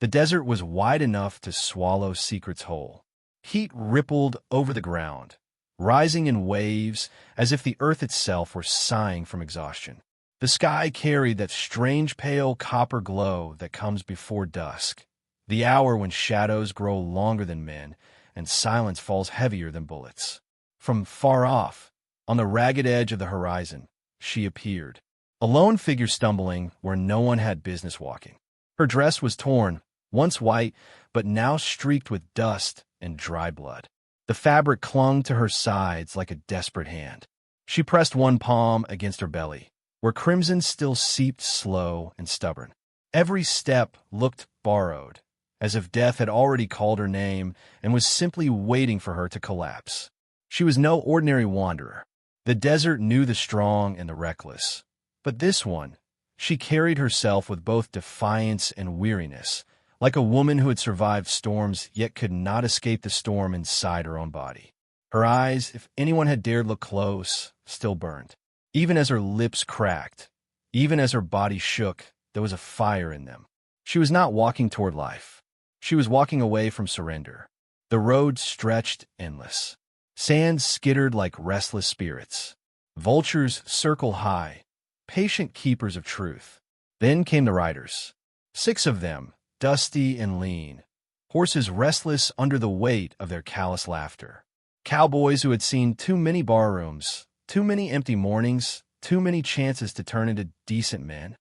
The desert was wide enough to swallow secrets whole. Heat rippled over the ground, rising in waves as if the earth itself were sighing from exhaustion. The sky carried that strange pale copper glow that comes before dusk, the hour when shadows grow longer than men and silence falls heavier than bullets. From far off, on the ragged edge of the horizon, she appeared, a lone figure stumbling where no one had business walking. Her dress was torn, once white, but now streaked with dust and dry blood. The fabric clung to her sides like a desperate hand. She pressed one palm against her belly, where crimson still seeped slow and stubborn. Every step looked borrowed, as if death had already called her name and was simply waiting for her to collapse. She was no ordinary wanderer. The desert knew the strong and the reckless. But this one, she carried herself with both defiance and weariness, like a woman who had survived storms yet could not escape the storm inside her own body. Her eyes, if anyone had dared look close, still burned. Even as her lips cracked, even as her body shook, there was a fire in them. She was not walking toward life. She was walking away from surrender. The road stretched endless. Sand skittered like restless spirits. Vultures circled high, patient keepers of truth. Then came the riders. 6 of them, dusty and lean, horses restless under the weight of their callous laughter. Cowboys who had seen too many barrooms, too many empty mornings, too many chances to turn into decent men,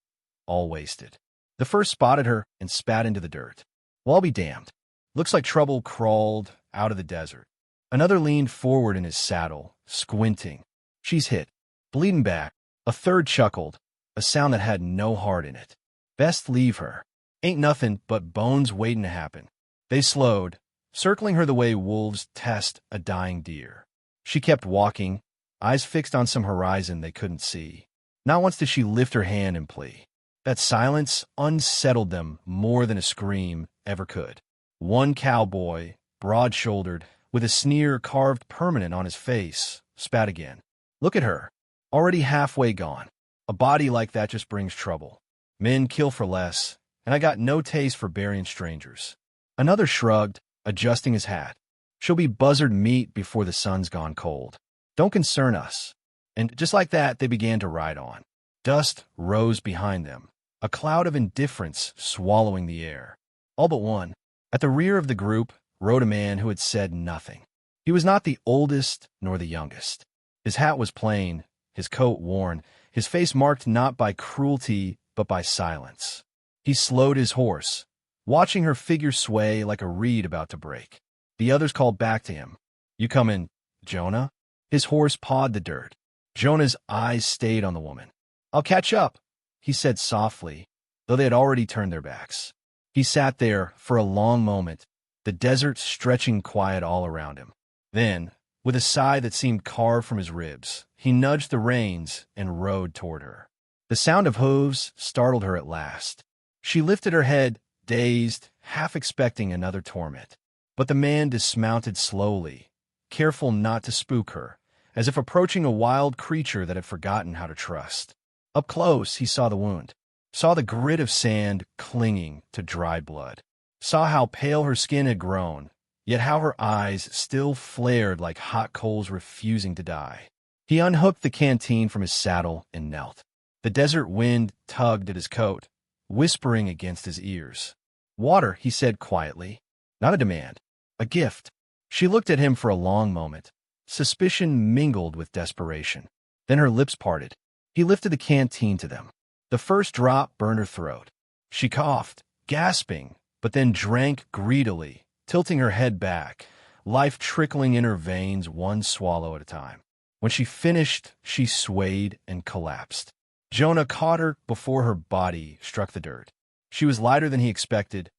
all wasted. The first spotted her and spat into the dirt. Well, I'll be damned. Looks like trouble crawled out of the desert. Another leaned forward in his saddle, squinting. She's hit. Bleeding back. A third chuckled, a sound that had no heart in it. Best leave her. Ain't nothing but bones waiting to happen. They slowed, circling her the way wolves test a dying deer. She kept walking, eyes fixed on some horizon they couldn't see. Not once did she lift her hand in plea. That silence unsettled them more than a scream ever could. One cowboy, broad-shouldered, with a sneer carved permanent on his face, spat again. Look at her, already halfway gone. A body like that just brings trouble. Men kill for less, and I got no taste for burying strangers. Another shrugged, adjusting his hat. She'll be buzzard meat before the sun's gone cold. Don't concern us. And just like that, they began to ride on. Dust rose behind them, a cloud of indifference swallowing the air. All but one. At the rear of the group rode a man who had said nothing. He was not the oldest nor the youngest. His hat was plain, his coat worn, his face marked not by cruelty but by silence. He slowed his horse, watching her figure sway like a reed about to break. The others called back to him. You coming, Jonah? His horse pawed the dirt. Jonah's eyes stayed on the woman. I'll catch up, he said softly, though they had already turned their backs. He sat there for a long moment, the desert stretching quiet all around him. Then, with a sigh that seemed carved from his ribs, he nudged the reins and rode toward her. The sound of hooves startled her at last. She lifted her head, dazed, half expecting another torment. But the man dismounted slowly, careful not to spook her, as if approaching a wild creature that had forgotten how to trust. Up close, he saw the wound, saw the grit of sand clinging to dry blood, saw how pale her skin had grown, yet how her eyes still flared like hot coals refusing to die. He unhooked the canteen from his saddle and knelt. The desert wind tugged at his coat, whispering against his ears. Water, he said quietly. Not a demand, a gift. She looked at him for a long moment, suspicion mingled with desperation. Then her lips parted. He lifted the canteen to them. The first drop burned her throat. She coughed, gasping, but then drank greedily, tilting her head back, life trickling in her veins one swallow at a time. When she finished, she swayed and collapsed. Jonah caught her before her body struck the dirt. She was lighter than he expected,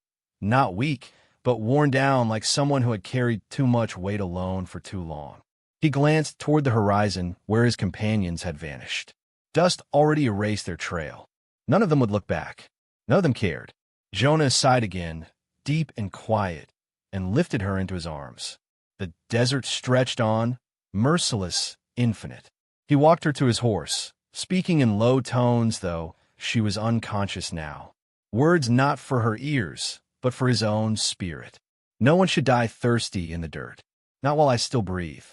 not weak, but worn down like someone who had carried too much weight alone for too long. He glanced toward the horizon where his companions had vanished. Dust already erased their trail. None of them would look back. None of them cared. Jonah sighed again, deep and quiet, and lifted her into his arms. The desert stretched on, merciless, infinite. He walked her to his horse, speaking in low tones, though she was unconscious now. Words not for her ears, but for his own spirit. No one should die thirsty in the dirt, not while I still breathe.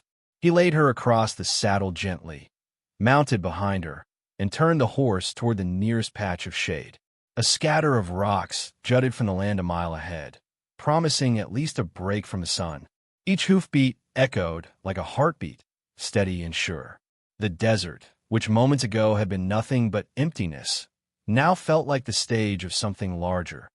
He laid her across the saddle gently, mounted behind her, and turned the horse toward the nearest patch of shade. A scatter of rocks jutted from the land a mile ahead, promising at least a break from the sun. Each hoofbeat echoed like a heartbeat, steady and sure. The desert, which moments ago had been nothing but emptiness, now felt like the stage of something larger,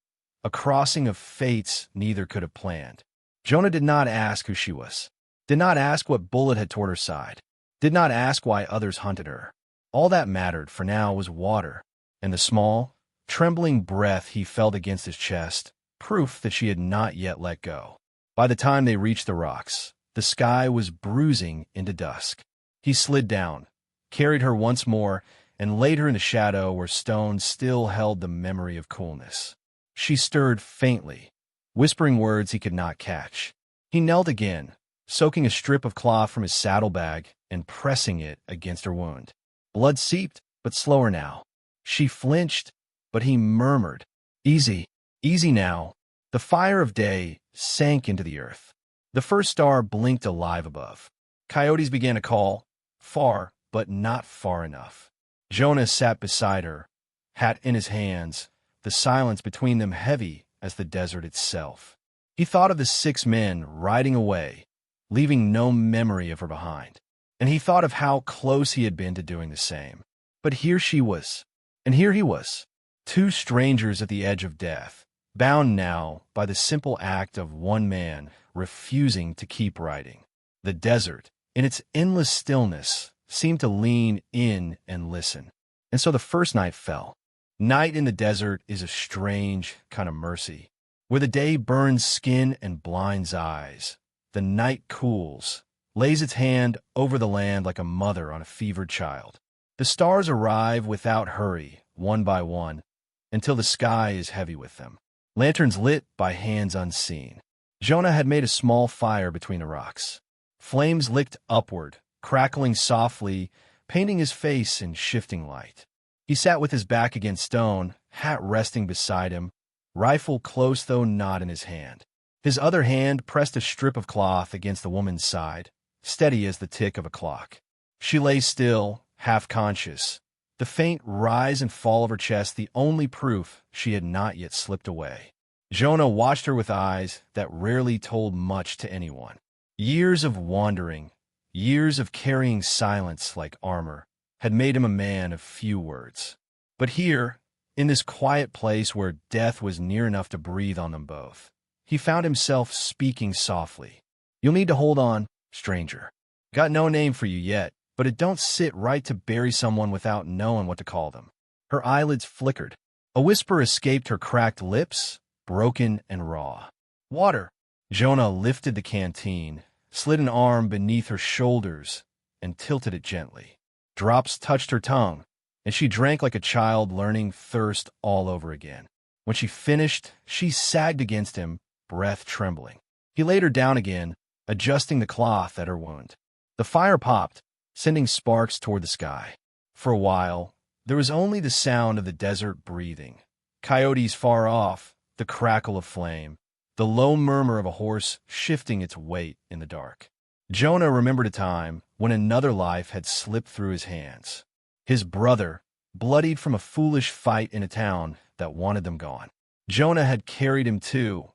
a crossing of fates neither could have planned. Jonah did not ask who she was, did not ask what bullet had toward her side, did not ask why others hunted her. All that mattered for now was water, and the small, trembling breath he felt against his chest, proof that she had not yet let go. By the time they reached the rocks, the sky was bruising into dusk. He slid down, carried her once more, and laid her in the shadow where stones still held the memory of coolness. She stirred faintly, whispering words he could not catch. He knelt again, soaking a strip of cloth from his saddlebag and pressing it against her wound. Blood seeped, but slower now. She flinched, but he murmured, "Easy, easy now." The fire of day sank into the earth. The first star blinked alive above. Coyotes began to call, far, but not far enough. Jonah sat beside her, hat in his hands, the silence between them heavy as the desert itself. He thought of the 6 men riding away, leaving no memory of her behind. And he thought of how close he had been to doing the same. But here she was, and here he was, 2 strangers at the edge of death, bound now by the simple act of one man refusing to keep riding. The desert, in its endless stillness, seemed to lean in and listen. And so the first night fell. Night in the desert is a strange kind of mercy. Where the day burns skin and blinds eyes, the night cools, lays its hand over the land like a mother on a fevered child. The stars arrive without hurry, one by one, until the sky is heavy with them. Lanterns lit by hands unseen. Jonah had made a small fire between the rocks. Flames licked upward, crackling softly, painting his face in shifting light. He sat with his back against stone, hat resting beside him, rifle close though not in his hand. His other hand pressed a strip of cloth against the woman's side, steady as the tick of a clock. She lay still, half-conscious, the faint rise and fall of her chest the only proof she had not yet slipped away. Jonah watched her with eyes that rarely told much to anyone. Years of wandering, years of carrying silence like armor, had made him a man of few words. But here, in this quiet place where death was near enough to breathe on them both, he found himself speaking softly. "You'll need to hold on, stranger. Got no name for you yet, but it don't sit right to bury someone without knowing what to call them." Her eyelids flickered. A whisper escaped her cracked lips, broken and raw. "Water." Jonah lifted the canteen, slid an arm beneath her shoulders, and tilted it gently. Drops touched her tongue, and she drank like a child learning thirst all over again. When she finished, she sagged against him, breath trembling. He laid her down again, adjusting the cloth at her wound. The fire popped, sending sparks toward the sky. For a while, there was only the sound of the desert breathing. Coyotes far off, the crackle of flame, the low murmur of a horse shifting its weight in the dark. Jonah remembered a time when another life had slipped through his hands. His brother, bloodied from a foolish fight in a town that wanted them gone. Jonah had carried him too,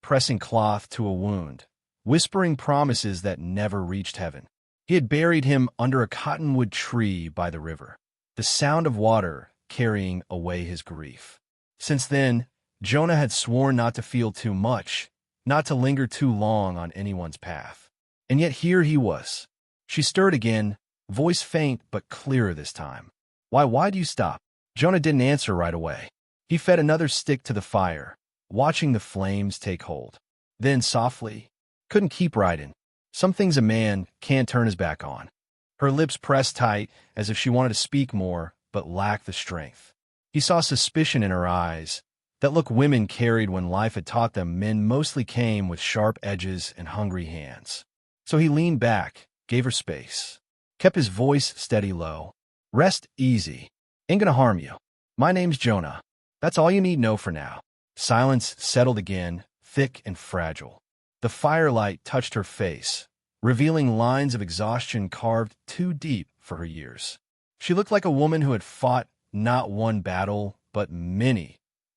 pressing cloth to a wound, whispering promises that never reached heaven. He had buried him under a cottonwood tree by the river, the sound of water carrying away his grief. Since then, Jonah had sworn not to feel too much, not to linger too long on anyone's path. And yet here he was. She stirred again, voice faint but clearer this time. Why do you stop?" Jonah didn't answer right away. He fed another stick to the fire, watching the flames take hold. Then softly, "Couldn't keep riding. Some things a man can't turn his back on." Her lips pressed tight as if she wanted to speak more, but lacked the strength. He saw suspicion in her eyes, that look women carried when life had taught them men mostly came with sharp edges and hungry hands. So he leaned back, gave her space, kept his voice steady low. "Rest easy. Ain't gonna harm you. My name's Jonah. That's all you need know for now. Silence settled again, thick and fragile. The firelight touched her face, revealing lines of exhaustion carved too deep for her years. She looked like a woman who had fought not one battle, but many,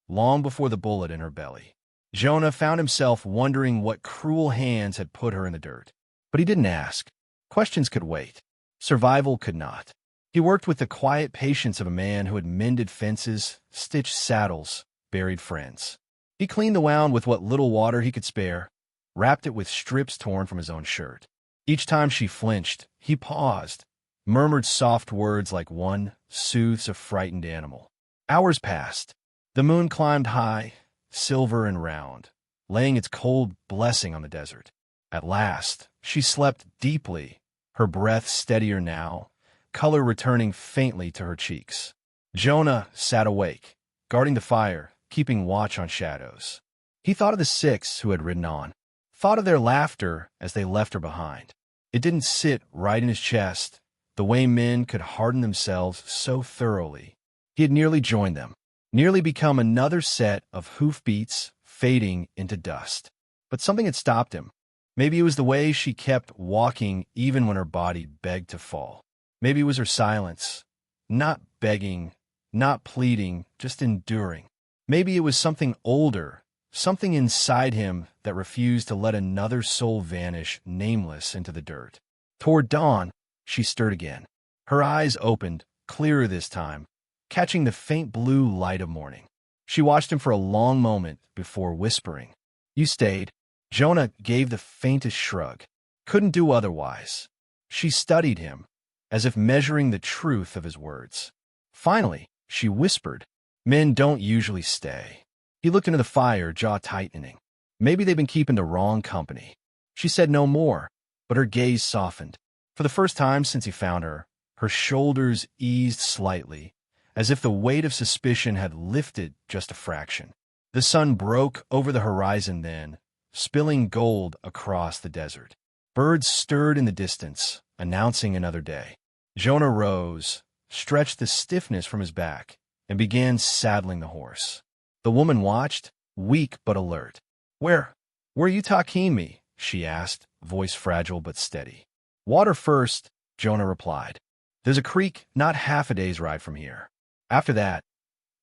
long before the bullet in her belly. Jonah found himself wondering what cruel hands had put her in the dirt. But he didn't ask. Questions could wait. Survival could not. He worked with the quiet patience of a man who had mended fences, stitched saddles, buried friends. He cleaned the wound with what little water he could spare, wrapped it with strips torn from his own shirt. Each time she flinched, he paused, murmured soft words like one soothes a frightened animal. Hours passed. The moon climbed high, silver and round, laying its cold blessing on the desert. At last, she slept deeply, her breath steadier now, color returning faintly to her cheeks. Jonah sat awake, guarding the fire, keeping watch on shadows. He thought of the 6 who had ridden on, thought of their laughter as they left her behind. It didn't sit right in his chest, the way men could harden themselves so thoroughly. He had nearly joined them, nearly become another set of hoofbeats fading into dust. But something had stopped him. Maybe it was the way she kept walking even when her body begged to fall. Maybe it was her silence, not begging, not pleading, just enduring. Maybe it was something older, something inside him that refused to let another soul vanish nameless into the dirt. Toward dawn, she stirred again. Her eyes opened, clearer this time, catching the faint blue light of morning. She watched him for a long moment before whispering, "You stayed." Jonah gave the faintest shrug. Couldn't do otherwise. She studied him, as if measuring the truth of his words. Finally, she whispered, "Men don't usually stay." He looked into the fire, jaw tightening. Maybe they'd been keeping the wrong company. She said no more, but her gaze softened. For the first time since he found her, her shoulders eased slightly, as if the weight of suspicion had lifted just a fraction. The sun broke over the horizon then, spilling gold across the desert. Birds stirred in the distance, announcing another day. Jonah rose, stretched the stiffness from his back, and began saddling the horse. The woman watched, weak but alert. Where are you taking me?" she asked, voice fragile but steady. "Water first," Jonah replied. "There's a creek not half a day's ride from here. After that,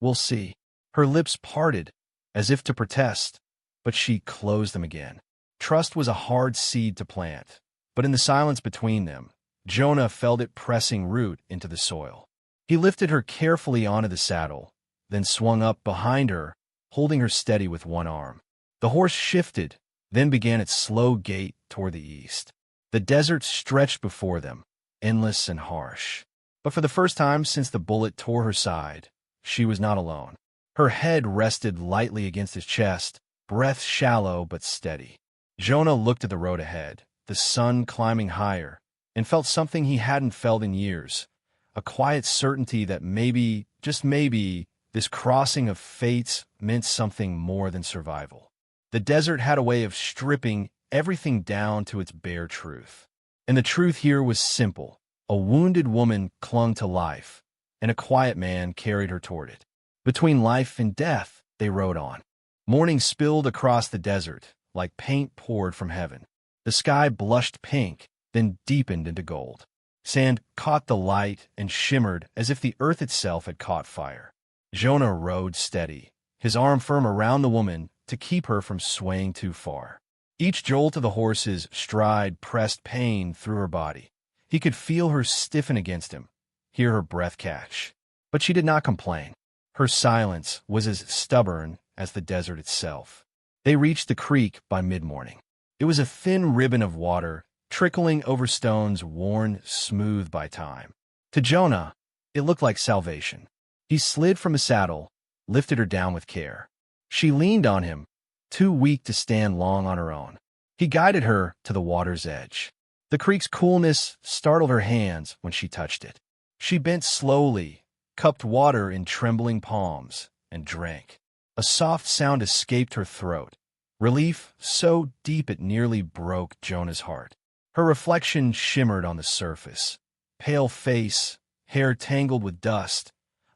we'll see." Her lips parted, as if to protest, but she closed them again. Trust was a hard seed to plant, but in the silence between them, Jonah felt it pressing root into the soil. He lifted her carefully onto the saddle, then swung up behind her, holding her steady with one arm. The horse shifted, then began its slow gait toward the east. The desert stretched before them, endless and harsh. But for the first time since the bullet tore her side, she was not alone. Her head rested lightly against his chest, breath shallow but steady. Jonah looked at the road ahead, the sun climbing higher, and felt something he hadn't felt in years, a quiet certainty that maybe, just maybe, this crossing of fates meant something more than survival. The desert had a way of stripping everything down to its bare truth. And the truth here was simple. A wounded woman clung to life, and a quiet man carried her toward it. Between life and death, they rode on. Morning spilled across the desert, like paint poured from heaven. The sky blushed pink, then deepened into gold. Sand caught the light and shimmered as if the earth itself had caught fire. Jonah rode steady, his arm firm around the woman to keep her from swaying too far. Each jolt of the horse's stride pressed pain through her body. He could feel her stiffen against him, hear her breath catch. But she did not complain. Her silence was as stubborn as the desert itself. They reached the creek by mid-morning. It was a thin ribbon of water, trickling over stones worn smooth by time. To Jonah, it looked like salvation. He slid from his saddle, lifted her down with care. She leaned on him, too weak to stand long on her own. He guided her to the water's edge. The creek's coolness startled her hands when she touched it. She bent slowly, cupped water in trembling palms, and drank. A soft sound escaped her throat, relief so deep it nearly broke Jonah's heart. Her reflection shimmered on the surface. Pale face, hair tangled with dust,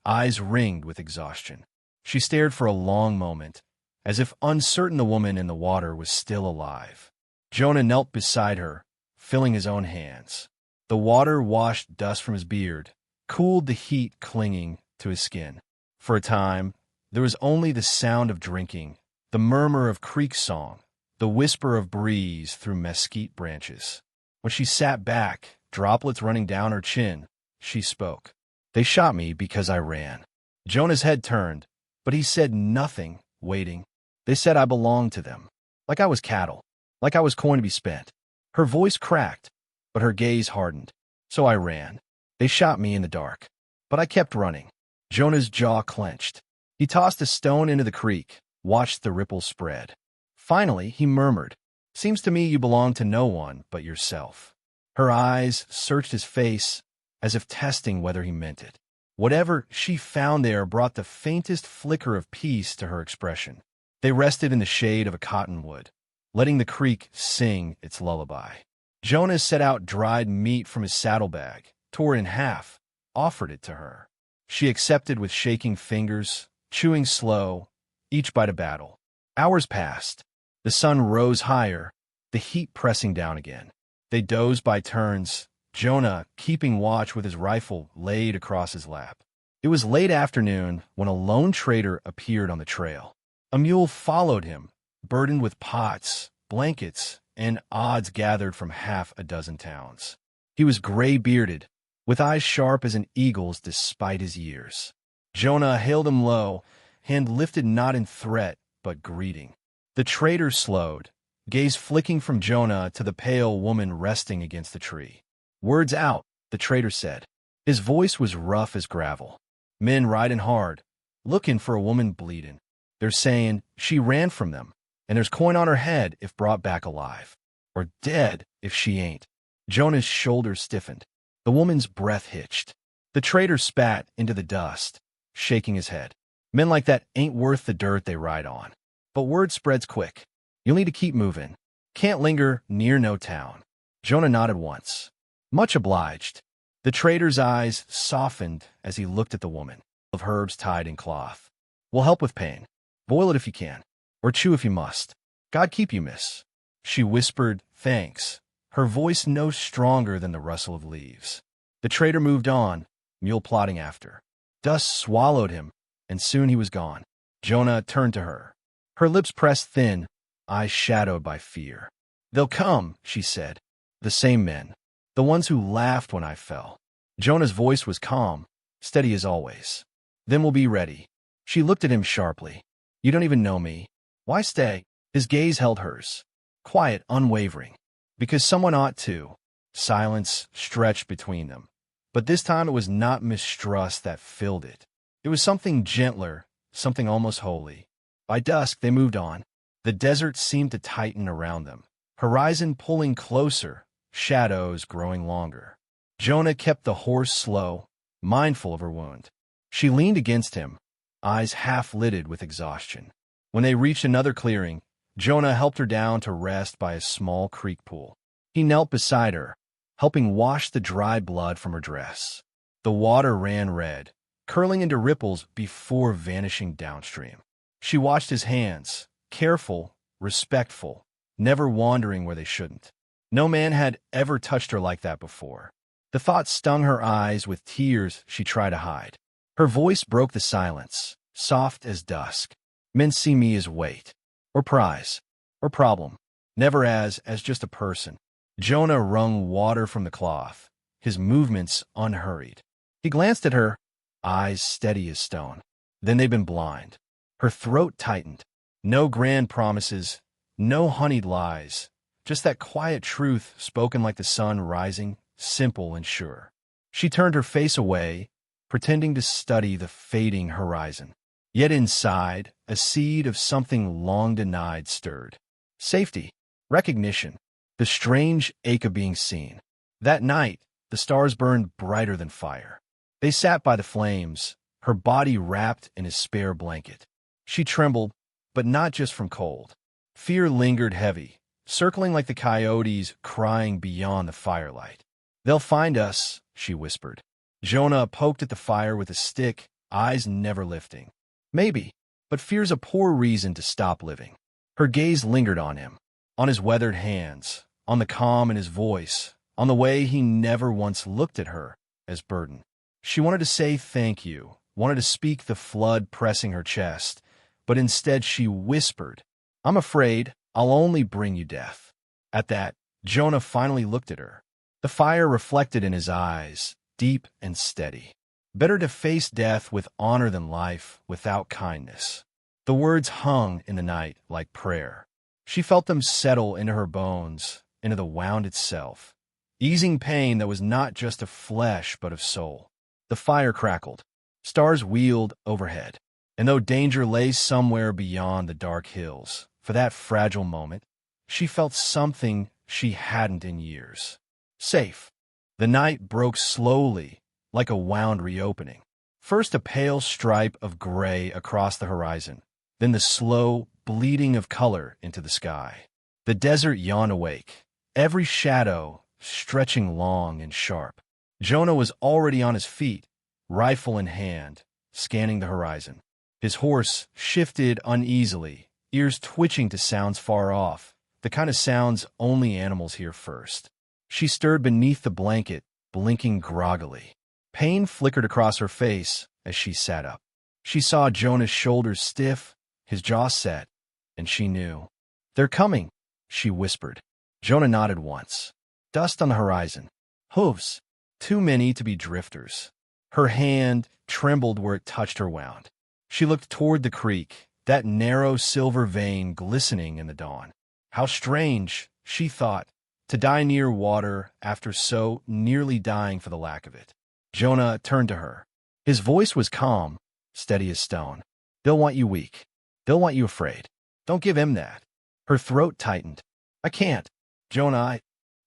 eyes ringed with exhaustion. She stared for a long moment, as if uncertain the woman in the water was still alive. Jonah knelt beside her, filling his own hands. The water washed dust from his beard, cooled the heat clinging to his skin. For a time, there was only the sound of drinking, the murmur of creek song, the whisper of breeze through mesquite branches. When she sat back, droplets running down her chin, she spoke. "They shot me because I ran." Jonah's head turned, but he said nothing, waiting. "They said I belonged to them, like I was cattle, like I was coin to be spent." Her voice cracked, but her gaze hardened. "So I ran. They shot me in the dark, but I kept running." Jonah's jaw clenched. He tossed a stone into the creek, watched the ripples spread. Finally, he murmured, "Seems to me you belong to no one but yourself." Her eyes searched his face, as if testing whether he meant it. Whatever she found there brought the faintest flicker of peace to her expression. They rested in the shade of a cottonwood, letting the creek sing its lullaby. Jonah set out dried meat from his saddlebag, tore it in half, offered it to her. She accepted with shaking fingers, chewing slow, each bite a battle. Hours passed. The sun rose higher, the heat pressing down again. They dozed by turns, Jonah keeping watch with his rifle laid across his lap. It was late afternoon when a lone trader appeared on the trail. A mule followed him, burdened with pots, blankets, and odds gathered from half a dozen towns. He was gray-bearded, with eyes sharp as an eagle's despite his years. Jonah hailed him low, hand lifted not in threat, but greeting. The trader slowed, gaze flicking from Jonah to the pale woman resting against the tree. "Words out," the trader said. His voice was rough as gravel. "Men riding hard, looking for a woman bleeding. They're saying she ran from them, and there's coin on her head if brought back alive, or dead if she ain't." Jonah's shoulders stiffened. The woman's breath hitched. The trader spat into the dust, shaking his head. "Men like that ain't worth the dirt they ride on. But word spreads quick. You'll need to keep moving. Can't linger near no town." Jonah nodded once. "Much obliged." The trader's eyes softened as he looked at the woman. "Of herbs tied in cloth. Will help with pain. Boil it if you can, or chew if you must. God keep you, miss." She whispered, "Thanks," her voice no stronger than the rustle of leaves. The trader moved on, mule plodding after. Dust swallowed him, and soon he was gone. Jonah turned to her. Her lips pressed thin, eyes shadowed by fear. "They'll come," she said. "The same men. The ones who laughed when I fell." Jonah's voice was calm, steady as always. "Then we'll be ready." She looked at him sharply. "You don't even know me. Why stay?" His gaze held hers, quiet, unwavering. "Because someone ought to." Silence stretched between them. But this time it was not mistrust that filled it. It was something gentler, something almost holy. By dusk, they moved on. The desert seemed to tighten around them, horizon pulling closer, shadows growing longer. Jonah kept the horse slow, mindful of her wound. She leaned against him, eyes half-lidded with exhaustion. When they reached another clearing, Jonah helped her down to rest by a small creek pool. He knelt beside her, helping wash the dry blood from her dress. The water ran red, curling into ripples before vanishing downstream. She watched his hands, careful, respectful, never wandering where they shouldn't. No man had ever touched her like that before. The thought stung her eyes with tears she tried to hide. Her voice broke the silence, soft as dusk. "Men see me as weight, or prize, or problem, never as just a person." Jonah wrung water from the cloth, his movements unhurried. He glanced at her, eyes steady as stone. Then they'd been blind. Her throat tightened. No grand promises, no honeyed lies, just that quiet truth spoken like the sun rising, simple and sure. She turned her face away, pretending to study the fading horizon. Yet inside, a seed of something long denied stirred. Safety, recognition, the strange ache of being seen. That night, the stars burned brighter than fire. They sat by the flames, her body wrapped in his spare blanket. She trembled, but not just from cold. Fear lingered heavy, circling like the coyotes crying beyond the firelight. "They'll find us," she whispered. Jonah poked at the fire with a stick, eyes never lifting. "Maybe, but fear's a poor reason to stop living. Her gaze lingered on him, on his weathered hands, on the calm in his voice, on the way he never once looked at her as burden. She wanted to say thank you, wanted to speak the flood pressing her chest, but instead she whispered, "I'm afraid I'll only bring you death." At that, Jonah finally looked at her. The fire reflected in his eyes, deep and steady. Better to face death with honor than life without kindness. The words hung in the night like prayer. She felt them settle into her bones, into the wound itself, easing pain that was not just of flesh but of soul. The fire crackled. Stars wheeled overhead. And though danger lay somewhere beyond the dark hills, for that fragile moment, she felt something she hadn't in years. Safe. The night broke slowly, like a wound reopening. First a pale stripe of gray across the horizon, then the slow bleeding of color into the sky. The desert yawned awake, every shadow stretching long and sharp. Jonah was already on his feet, rifle in hand, scanning the horizon. His horse shifted uneasily, ears twitching to sounds far off, the kind of sounds only animals hear first. She stirred beneath the blanket, blinking groggily. Pain flickered across her face as she sat up. She saw Jonah's shoulders stiff, his jaw set, and she knew. "They're coming," she whispered. Jonah nodded once. Dust on the horizon. Hooves. Too many to be drifters. Her hand trembled where it touched her wound. She looked toward the creek, that narrow silver vein glistening in the dawn. How strange, she thought, to die near water after so nearly dying for the lack of it. Jonah turned to her. His voice was calm, steady as stone. "They'll want you weak. They'll want you afraid. Don't give him that." Her throat tightened. "I can't. Jonah,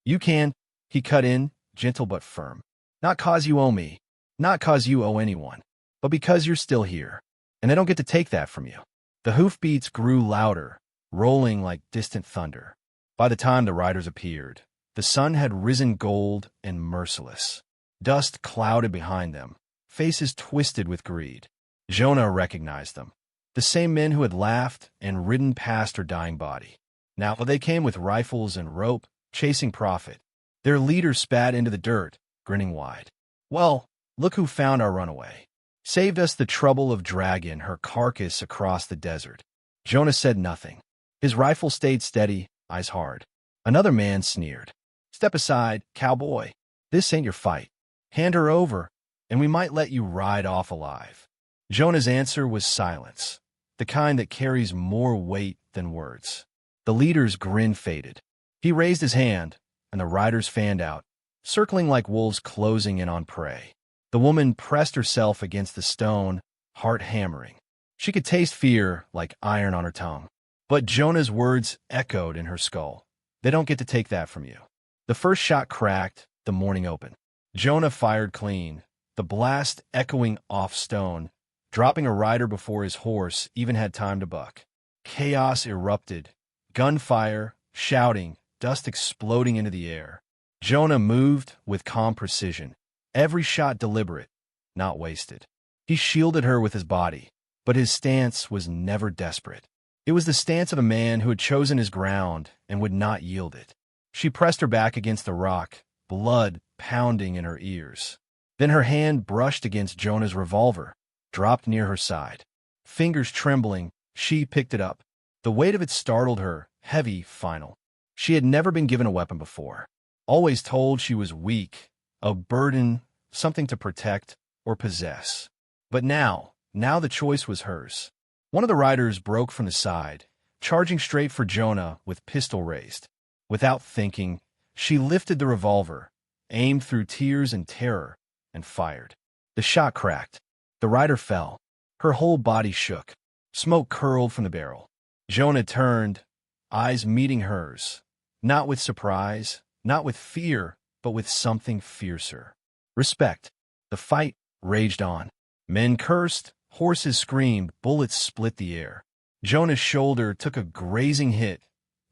You can," he cut in, gentle but firm. "Not 'cause you owe me. Not 'cause you owe anyone. But because you're still here. And they don't get to take that from you." The hoofbeats grew louder, rolling like distant thunder. By the time the riders appeared, the sun had risen gold and merciless. Dust clouded behind them, faces twisted with greed. Jonah recognized them. The same men who had laughed and ridden past her dying body. Now they came with rifles and rope, chasing profit. Their leader spat into the dirt, grinning wide. "Well, look who found our runaway. Saved us the trouble of dragging her carcass across the desert." Jonah said nothing. His rifle stayed steady, eyes hard. Another man sneered. "Step aside, cowboy. This ain't your fight. Hand her over, and we might let you ride off alive." Jonah's answer was silence, the kind that carries more weight than words. The leader's grin faded. He raised his hand, and the riders fanned out, circling like wolves closing in on prey. The woman pressed herself against the stone, heart hammering. She could taste fear like iron on her tongue. But Jonah's words echoed in her skull. "They don't get to take that from you." The first shot cracked, the morning opened. Jonah fired clean, the blast echoing off stone, dropping a rider before his horse even had time to buck. Chaos erupted, gunfire, shouting, dust exploding into the air. Jonah moved with calm precision, every shot deliberate, not wasted. He shielded her with his body, but his stance was never desperate. It was the stance of a man who had chosen his ground and would not yield it. She pressed her back against the rock, blood pounding in her ears. Then her hand brushed against Jonah's revolver, dropped near her side. Fingers trembling, she picked it up. The weight of it startled her, heavy, final. She had never been given a weapon before. Always told she was weak, a burden, something to protect or possess. But now the choice was hers. One of the riders broke from the side, charging straight for Jonah with pistol raised. Without thinking, she lifted the revolver, aimed through tears and terror, and fired. The shot cracked. The rider fell. Her whole body shook. Smoke curled from the barrel. Jonah turned, eyes meeting hers, not with surprise, not with fear, but with something fiercer. Respect. The fight raged on. Men cursed, horses screamed, bullets split the air. Jonah's shoulder took a grazing hit,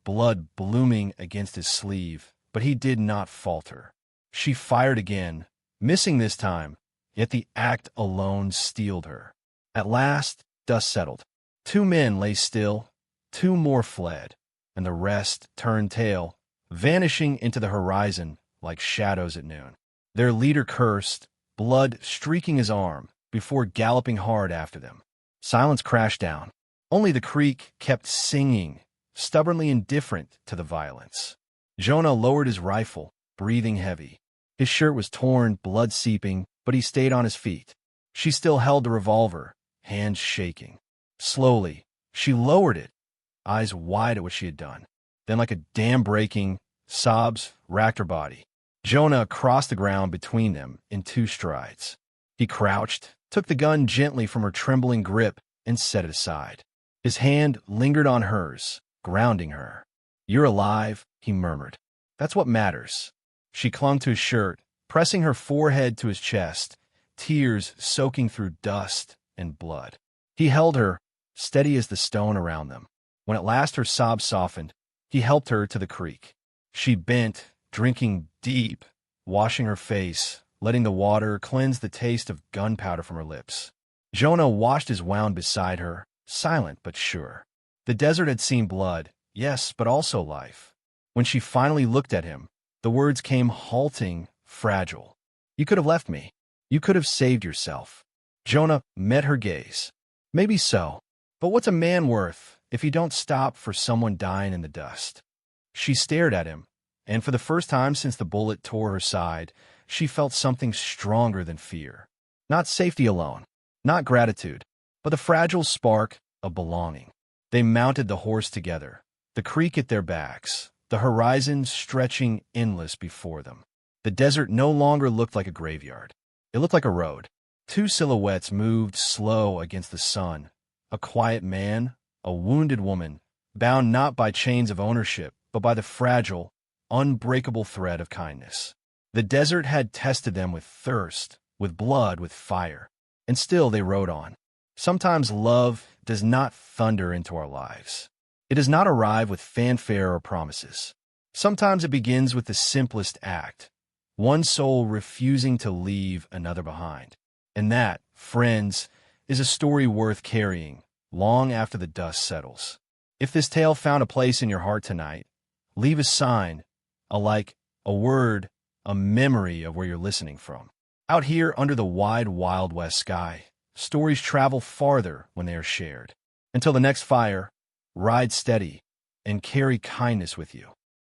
blood blooming against his sleeve, but he did not falter. She fired again, missing this time, yet the act alone steeled her. At last, dust settled. 2 men lay still, 2 more fled, and the rest turned tail, vanishing into the horizon like shadows at noon. Their leader cursed, blood streaking his arm, before galloping hard after them. Silence crashed down. Only the creek kept singing, stubbornly indifferent to the violence. Jonah lowered his rifle, breathing heavy. His shirt was torn, blood seeping, but he stayed on his feet. She still held the revolver, hands shaking. Slowly, she lowered it, eyes wide at what she had done. Then, like a dam breaking, sobs racked her body. Jonah crossed the ground between them in 2 strides. He crouched, took the gun gently from her trembling grip, and set it aside. His hand lingered on hers, grounding her. "You're alive," he murmured. "That's what matters." She clung to his shirt, pressing her forehead to his chest, tears soaking through dust and blood. He held her, steady as the stone around them. When at last her sobs softened, he helped her to the creek. She bent, drinking deep, washing her face, letting the water cleanse the taste of gunpowder from her lips. Jonah watched his wound beside her, silent but sure. The desert had seen blood, yes, but also life. When she finally looked at him, the words came halting, fragile. "You could have left me. You could have saved yourself." Jonah met her gaze. "Maybe so, but what's a man worth if you don't stop for someone dying in the dust?" She stared at him, and for the first time since the bullet tore her side, she felt something stronger than fear. Not safety alone, not gratitude, but the fragile spark of belonging. They mounted the horse together, the creek at their backs, the horizon stretching endless before them. The desert no longer looked like a graveyard. It looked like a road. 2 silhouettes moved slow against the sun, a quiet man, a wounded woman, bound not by chains of ownership, but by the fragile, unbreakable thread of kindness. The desert had tested them with thirst, with blood, with fire, and still they rode on. Sometimes love does not thunder into our lives. It does not arrive with fanfare or promises. Sometimes it begins with the simplest act, one soul refusing to leave another behind. And that, friends, is a story worth carrying long after the dust settles. If this tale found a place in your heart tonight, leave a sign, a like, a word, a memory of where you're listening from. Out here under the wide, wild west sky, stories travel farther when they are shared. Until the next fire, ride steady and carry kindness with you.